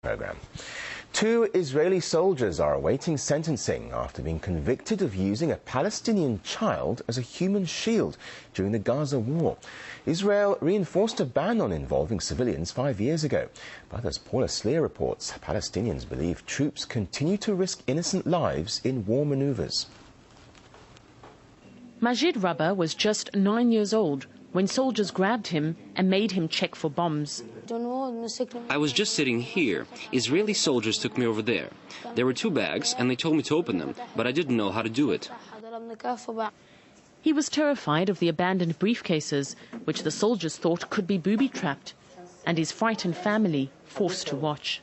Program. 2 Israeli soldiers are awaiting sentencing after being convicted of using a Palestinian child as a human shield during the Gaza war. Israel reinforced a ban on involving civilians 5 years ago. But as Paula Sleer reports, Palestinians believe troops continue to risk innocent lives in war maneuvers. Majid Rabah was just 9 years old when soldiers grabbed him and made him check for bombs. I was just sitting here. Israeli soldiers took me over there. There were 2 bags and they told me to open them, but I didn't know how to do it. He was terrified of the abandoned briefcases, which the soldiers thought could be booby-trapped, and his frightened family forced to watch.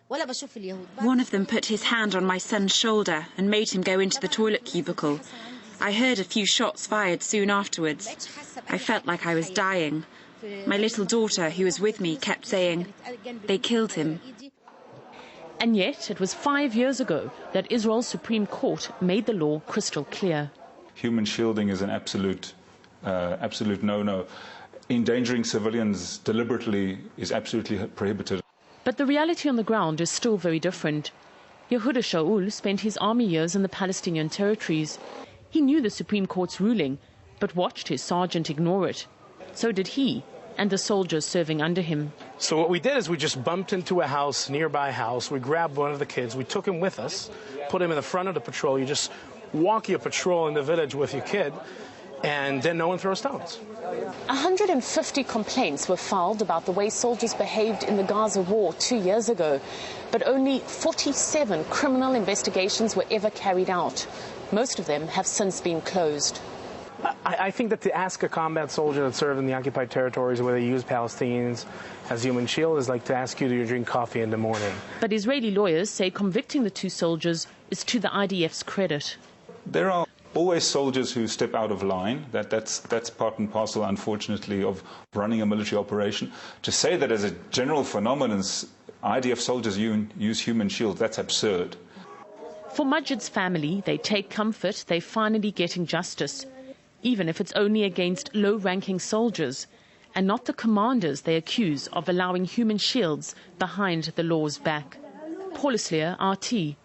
One of them put his hand on my son's shoulder and made him go into the toilet cubicle. I heard a few shots fired soon afterwards. I felt like I was dying. My little daughter, who was with me, kept saying, "They killed him." And yet, it was 5 years ago that Israel's Supreme Court made the law crystal clear. Human shielding is an absolute no-no. Endangering civilians deliberately is absolutely prohibited. But the reality on the ground is still very different. Yehuda Shaul spent his army years in the Palestinian territories. He knew the Supreme Court's ruling, but watched his sergeant ignore it. So did he and the soldiers serving under him. So what we did is we just bumped into a house, nearby house. We grabbed one of the kids. We took him with us, put him in the front of the patrol. You just walk your patrol in the village with your kid, and then no one throws stones. 150 complaints were filed about the way soldiers behaved in the Gaza war 2 years ago, but only 47 criminal investigations were ever carried out. Most of them have since been closed. I think that to ask a combat soldier that served in the occupied territories where they use Palestinians as human shield is like to ask you to drink coffee in the morning. But Israeli lawyers say convicting the 2 soldiers is to the IDF's credit. There are always soldiers who step out of line. That's part and parcel, unfortunately, of running a military operation. To say that as a general phenomenon, IDF soldiers use human shields, that's absurd. For Majid's family, they take comfort they're finally getting justice, even if it's only against low-ranking soldiers, and not the commanders they accuse of allowing human shields behind the law's back. Paula Sleer, RT.